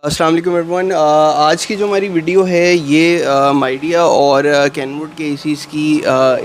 अस्सलाम वालेकुम एवरीवन। आज की जो हमारी वीडियो है ये माइडिया और कैनवुड के एसीज़ की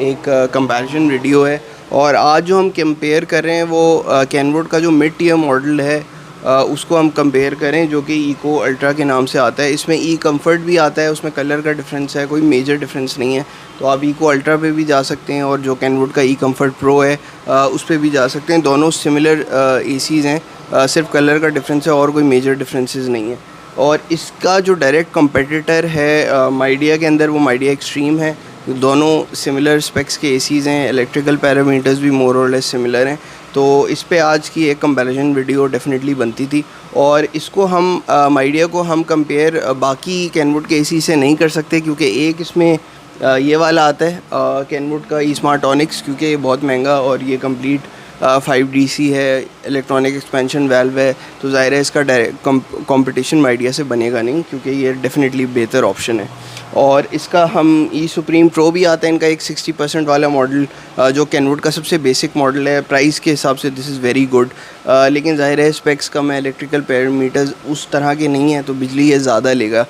एक कंपैरिजन वीडियो है। और आज जो हम कंपेयर कर रहे हैं वो कैनवुड का जो मिड टियर मॉडल है उसको हम कंपेयर करें, जो कि इको अल्ट्रा के नाम से आता है। इसमें ई कंफर्ट भी आता है, उसमें कलर का डिफरेंस है, कोई मेजर डिफरेंस नहीं है। तो आप इको अल्ट्रा पे भी जा सकते हैं और जो कैनवुड का ई कंफर्ट प्रो है उस पर भी जा सकते हैं। दोनों सिमिलर एसीज़ हैं, सिर्फ कलर का डिफरेंस है और कोई मेजर डिफरेंसेस नहीं है। और इसका जो डायरेक्ट कंपटीटर है माइडिया के अंदर, वो माइडिया एक्सट्रीम है। दोनों सिमिलर स्पेक्स के एसीज़ हैं, इलेक्ट्रिकल पैरामीटर्स भी मोर और लेस सिमिलर हैं। तो इस पे आज की एक कंपैरिजन वीडियो डेफिनेटली बनती थी। और इसको हम माइडिया को हम कंपेयर बाकी कैनवुड के एसी से नहीं कर सकते, क्योंकि एक इसमें ये वाला आता है कैनवुड का ई स्मार्ट ऑनिक्स, क्योंकि ये बहुत महंगा और ये कंप्लीट 5DC है, इलेक्ट्रॉनिक एक्सपेंशन वाल्व है। तो ज़ाहिर है इसका डायरेक्ट कंपटीशन माइडिया से बनेगा नहीं, क्योंकि ये डेफिनेटली बेहतर ऑप्शन है। और इसका हम ई सुप्रीम प्रो भी आता है, इनका एक 60% वाला मॉडल जो कैनवुड का सबसे बेसिक मॉडल है। प्राइस के हिसाब से दिस इज़ वेरी गुड, लेकिन ज़ाहिर है स्पेक्स कम है, इलेक्ट्रिकल पैरामीटर्स उस तरह के नहीं हैं, तो बिजली ये ज़्यादा लेगा।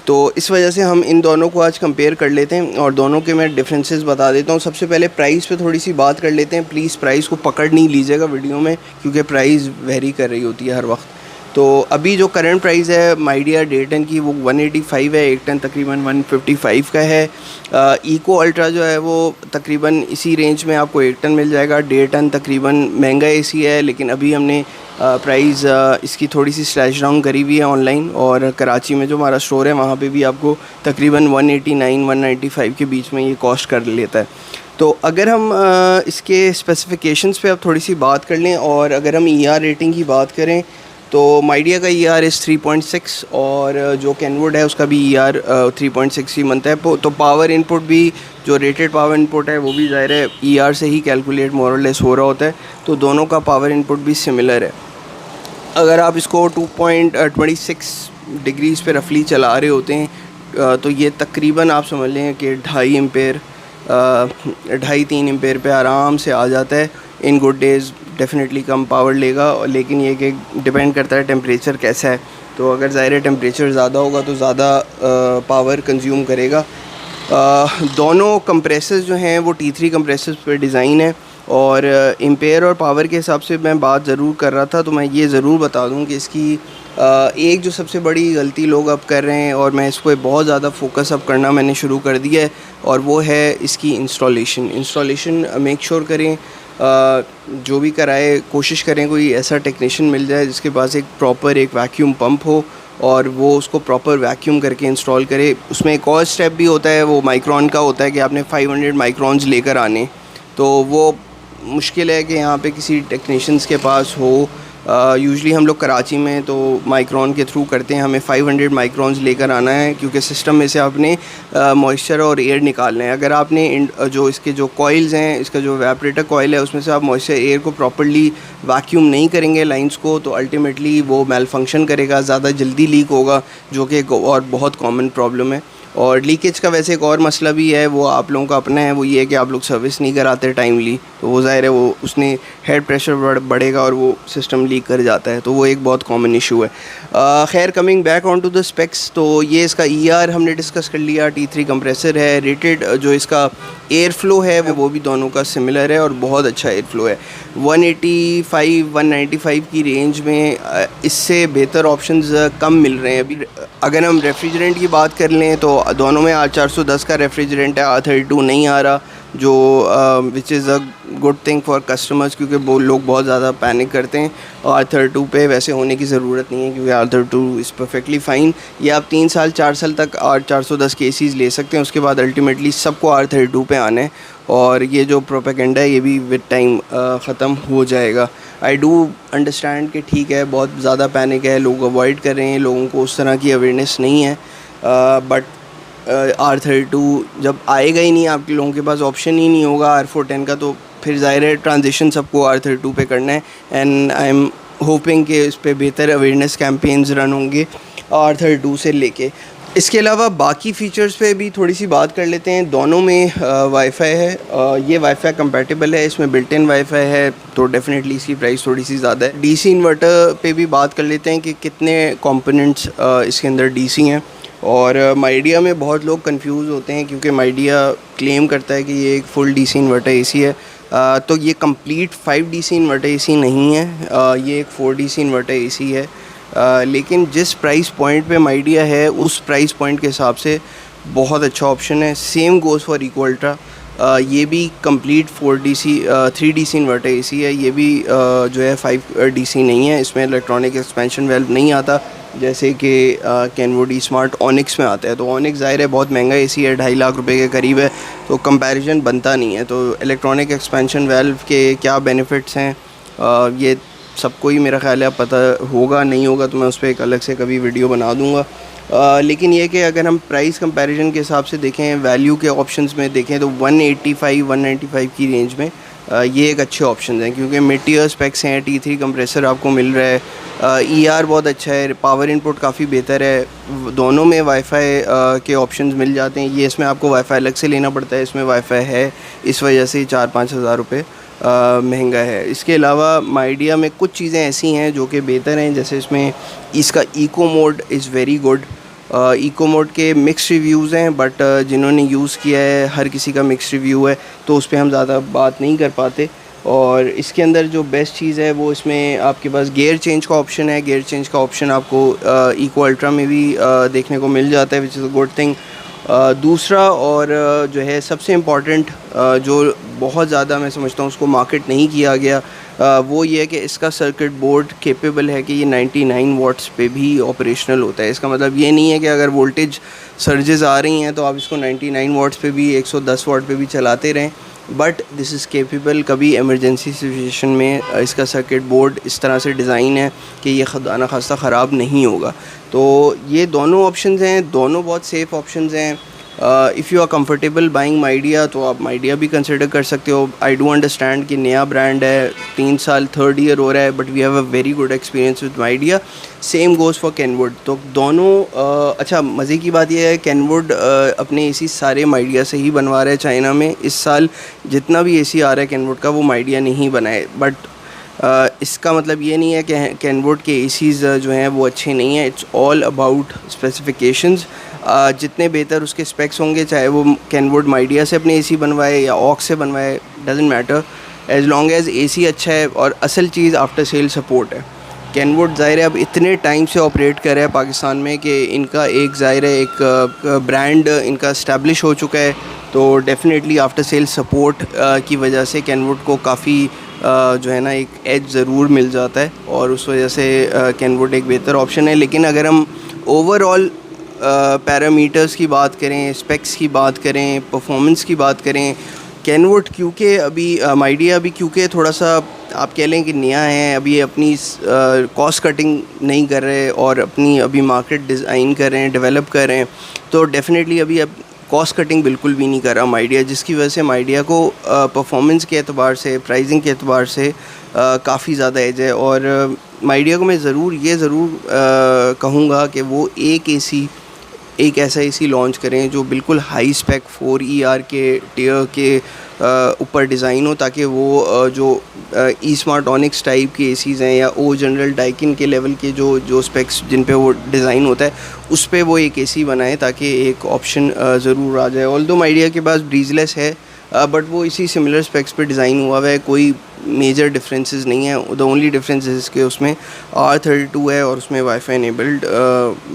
तो इस वजह से हम इन दोनों को आज कंपेयर कर लेते हैं और दोनों के मैं डिफरेंसेस बता देता हूँ। सबसे पहले प्राइस पे थोड़ी सी बात कर लेते हैं। प्लीज़ प्राइस को पकड़ नहीं लीजिएगा वीडियो में, क्योंकि प्राइस वेरी कर रही होती है हर वक्त। तो अभी जो करंट प्राइस है माइडिया डे 10 की वो 185 है, एक 10 तकरीबन 155 का है। इको अल्ट्रा जो है वो तकरीबन इसी रेंज में आपको एक 10 मिल जाएगा। डे 10 तकरीबन महंगा एसी है, लेकिन अभी हमने प्राइस इसकी थोड़ी सी स्लैश डाउन करी हुई है ऑनलाइन, और कराची में जो हमारा स्टोर है वहाँ पे भी आपको तकरीबन 189-195 के बीच में ये कॉस्ट कर लेता है। तो अगर हम इसके स्पेसिफिकेशंस पे अब थोड़ी सी बात कर लें, और अगर हम ER रेटिंग की बात करें तो माइडिया का ER इज़ 3.6 और जो कैनवुड है उसका भी ER 3.6 ही बनता है। तो पावर इनपुट भी, जो रेटेड पावर इनपुट है वो भी ज़ाहिर है ER से ही कैलकुलेट मोर और लेस हो रहा होता है। तो दोनों का पावर इनपुट भी सिमिलर है। अगर आप इसको 2.26 डिग्रीज़ पे रफली चला रहे होते हैं तो ये तकरीबन आप समझ लें कि 2.5 एम्पेयर 2.5-3 एम्पेयर पे आराम से आ जाता है। In good days definitely come power लेगा, लेकिन ये कि डिपेंड करता है टेम्परेचर कैसा है। तो अगर ज़ाहिर टेम्परेचर ज़्यादा होगा तो ज़्यादा पावर कंज्यूम करेगा। दोनों कंप्रेसर्स जो हैं वो T3 कंप्रेसर्स पर डिज़ाइन है। और एम्पेयर और पावर के हिसाब से मैं बात ज़रूर कर रहा था, तो मैं ये ज़रूर बता दूं कि इसकी एक जो सबसे बड़ी गलती लोग अब कर रहे हैं, और मैं इसको बहुत ज़्यादा फोकस अब करना मैंने शुरू कर दिया है, और वो है इसकी इंस्टॉलेशन मेक श्योर करें, जो भी कराए कोशिश करें कोई ऐसा टेक्नीशियन मिल जाए जिसके पास एक प्रॉपर एक वैक्यूम पंप हो और वो उसको प्रॉपर वैक्यूम करके इंस्टॉल करे। उसमें एक और स्टेप भी होता है, वो माइक्रोन का होता है कि आपने 500 माइक्रोन्स लेकर आने। तो वो मुश्किल है कि यहाँ पे किसी टेक्नीशियंस के पास हो। यूजुअली हम लोग कराची में तो माइक्रोन के थ्रू करते हैं, हमें 500 माइक्रोन्स लेकर आना है, क्योंकि सिस्टम में से आपने मॉइस्चर और एयर निकालना है। अगर आपने जो इसके जो कॉइल्स हैं, इसका जो एवापोरेटर कॉइल है उसमें से आप मॉइस्चर एयर को प्रॉपर्ली वैक्यूम नहीं करेंगे लाइंस को, तो अल्टीमेटली वो मेल फंक्शन करेगा, ज़्यादा जल्दी लीक होगा, जो कि एक और बहुत कॉमन प्रॉब्लम है। और लीकेज का वैसे एक और मसला भी है, वो आप लोगों का अपना है, वो ये है कि आप लोग सर्विस नहीं कराते टाइमली, तो वो ज़ाहिर है वो उसने हेड प्रेशर बढ़ेगा और वो सिस्टम लीक कर जाता है। तो वो एक बहुत कॉमन इशू है। खैर, coming back on to the specs, तो ये इसका ER हमने डिस्कस कर लिया, T3 कंप्रेसर है। रेटेड जो इसका एयर फ्लो है वो भी दोनों का सिमिलर है और बहुत अच्छा एयर फ्लो है। 185-195 की रेंज में इससे बेहतर ऑप्शंस कम मिल रहे हैं अभी। अगर हम रेफ्रिजरेंट की बात कर लें तो दोनों में R410 का रेफ्रिजरेंट है, R32 नहीं आ रहा, जो which is a good thing for customers, क्योंकि वो लोग बहुत ज़्यादा पैनिक करते हैं। R32 पे वैसे होने की ज़रूरत नहीं है, क्योंकि R32 इज़ परफेक्टली फ़ाइन। ये आप 3 साल 4 साल तक R410 के एसीज़ ले सकते हैं, उसके बाद अल्टीमेटली सबको R32 पे आना है, और ये जो प्रोपेगेंडा है ये भी विद टाइम ख़त्म हो जाएगा। आई डू अंडरस्टैंड कि ठीक है बहुत ज़्यादा पैनिक है, लोग अवॉइड कर रहे हैं, लोगों को उस तरह की अवेयरनेस नहीं है, बट R32 जब आएगा ही नहीं, आप लोगों के पास ऑप्शन ही नहीं होगा R410 का, तो फिर ज़ाहिर है ट्रांजिशन सबको R32 पे करना है। एंड आई एम होपिंग कि इस पर बेहतर अवेयरनेस कैंपेन्स रन होंगे R32 से लेके। इसके अलावा बाकी फ़ीचर्स पे भी थोड़ी सी बात कर लेते हैं। दोनों में वाईफ़ाई है, ये वाईफ़ाई कंपैटिबल है, इसमें बिल्ट इन वाईफ़ाई है, तो डेफ़िनेटली इसकी प्राइस थोड़ी सी ज़्यादा है। डीसी इन्वर्टर पे भी बात कर लेते हैं कि कितने कंपोनेंट्स इसके अंदर डीसी हैं। और माइडिया में बहुत लोग कंफ्यूज होते हैं क्योंकि माइडिया क्लेम करता है कि ये एक फुल डीसी इन्वर्टर एसी है, तो ये कंप्लीट 5 डीसी इन्वर्टर एसी नहीं है, ये एक 4 डीसी इन्वर्टर एसी है। लेकिन जिस प्राइस पॉइंट पे माइडिया है उस प्राइस पॉइंट के हिसाब से बहुत अच्छा ऑप्शन है। Same goes for eco ultra, ये भी कंप्लीट 3 डीसी इन्वर्टर एसी है। ये भी जो है 5 डीसी नहीं है, इसमें इलेक्ट्रॉनिक एक्सपेंशन वेल्व नहीं आता जैसे कि कैनवुड स्मार्ट ऑनिक्स में आता है। तो ऑनिक्स ज़ाहिर है बहुत महंगा एसी है, 2.5 लाख रुपए के करीब है, तो कंपैरिजन बनता नहीं है। तो इलेक्ट्रॉनिक एक्सपेंशन वेल्व के क्या बेनिफिट्स हैं ये सबको ही मेरा ख्याल है पता होगा, नहीं होगा तो मैं उस पर एक अलग से कभी वीडियो बना दूंगा। लेकिन ये कि अगर हम प्राइस कंपैरिजन के हिसाब से देखें, वैल्यू के ऑप्शंस में देखें तो 185 की रेंज में ये एक अच्छे ऑप्शन हैं क्योंकि मिड टियर स्पेक्स हैं, T3 कंप्रेसर आपको मिल रहा है, ER बहुत अच्छा है, पावर इनपुट काफ़ी बेहतर है, दोनों में वाईफाई के ऑप्शंस मिल जाते हैं। ये इसमें आपको वाईफाई अलग से लेना पड़ता है, इसमें वाईफाई है, इस वजह से 4-5 हज़ार रुपये महंगा है। इसके अलावा माइडिया में कुछ चीज़ें ऐसी हैं जो कि बेहतर हैं, जैसे इसमें इसका eco mode is very good. Eco mode के मिक्स रिव्यूज़ हैं, बट जिन्होंने यूज़ किया है हर किसी का मिक्स रिव्यू है, तो उस पर हम ज़्यादा बात नहीं कर पाते। और इसके अंदर जो बेस्ट चीज़ है वो इसमें आपके पास गियर चेंज का ऑप्शन है। गियर चेंज का ऑप्शन आपको इको अल्ट्रा में भी देखने को मिल जाता है, which is a good thing. दूसरा और जो है सबसे इम्पॉर्टेंट, जो बहुत ज़्यादा मैं समझता हूँ उसको मार्केट नहीं किया गया, वो ये है कि इसका सर्किट बोर्ड केपेबल है कि ये 99 वाट्स पे भी ऑपरेशनल होता है। इसका मतलब ये नहीं है कि अगर वोल्टेज सर्जेस आ रही हैं तो आप इसको 99 वाट्स पे भी 110 वाट पे भी चलाते रहें, बट दिस इज़ केपेबल। कभी इमरजेंसी सिचुएशन में इसका सर्किट बोर्ड इस तरह से डिज़ाइन है कि ये खुदा न खास्ता ख़राब नहीं होगा। तो ये दोनों ऑप्शंस हैं, दोनों बहुत सेफ़ ऑप्शंस हैं। If you are comfortable buying Midea तो आप माइडिया भी कंसिडर कर सकते हो। आई डू अंडरस्टैंड कि नया ब्रांड है, 3 साल 3rd ईयर हो रहा है, but we have a very good experience with Midea. Same goes for Kenwood. तो दोनों अच्छा, मज़े की बात यह है कैनवुड अपने एसी सारे माइडिया से ही बनवा रहे हैं चाइना में। इस साल जितना भी एसी आ रहा है कैनवुड का वो माइडिया ने ही बनाए, बट इसका मतलब ये नहीं है कि कैनवुड के एसीज़ जो हैं वो अच्छे नहीं हैं। It's all about specifications. जितने बेहतर उसके स्पेक्स होंगे, चाहे वो कैनवुड माइडिया से अपने एसी बनवाए या ऑक्स से बनवाए, doesn't matter, as long as AC अच्छा है। और असल चीज़ आफ्टर सेल सपोर्ट है। कैनवुड ज़ाहिर है अब इतने टाइम से ऑपरेट कर रहा है पाकिस्तान में कि इनका एक ज़ाहिर है एक ब्रांड इनका इस्टेब्लिश हो चुका है, तो डेफिनेटली आफ्टर सेल सपोर्ट की वजह से कैनवुड को काफ़ी जो है ना एक एज ज़रूर मिल जाता है, और उस वजह से कैनवुड एक बेहतर ऑप्शन है। लेकिन अगर हम ओवरऑल पैरामीटर्स की बात करें, स्पेक्स की बात करें, परफॉर्मेंस की बात करें, कैनवुड क्योंकि अभी माइडिया अभी क्योंकि थोड़ा सा आप कह लें कि नया है, अभी अपनी कॉस्ट कटिंग नहीं कर रहे और अपनी अभी मार्केट डिज़ाइन कर रहे हैं, डेवलप कर रहे हैं, तो डेफिनेटली अभी अब कॉस्ट कटिंग बिल्कुल भी नहीं कर रहा माइडिया, जिसकी वजह से माइडिया को परफॉर्मेंस के एतबार से, प्राइसिंग के एतबार से काफ़ी ज़्यादा एज है। और माइडिया को मैं ज़रूर कहूँगा कि वो एक ऐसा एसी लॉन्च करें जो बिल्कुल हाई स्पेक 4 ER के टियर के ऊपर डिज़ाइन हो, ताकि वो जो ई स्मार्ट ऑनिक्स टाइप के एसीज़ हैं या ओ जनरल डाइकिन के लेवल के जो स्पेक्स जिन पे वो डिज़ाइन होता है उस पे वो एक एसी बनाए, ताकि एक ऑप्शन ज़रूर आ जाए। ऑल्दो माइडिया के पास ब्रीजलेस है, बट वो इसी सिमिलर स्पेक्स पे डिज़ाइन हुआ है, कोई मेजर डिफरेंसेस नहीं है। द ओनली डिफरेंस इसके उसमें R32 है और उसमें वाईफाई इनेबल्ड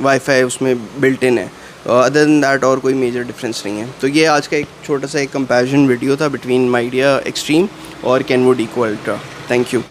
वाईफाई उसमें बिल्ट इन है। अदर दैन दैट और कोई मेजर डिफरेंस नहीं है। तो ये आज का एक छोटा सा एक कंपैरिजन वीडियो था बिटवीन माइडिया एक्सट्रीम और Kenwood eco ultra. Thank you.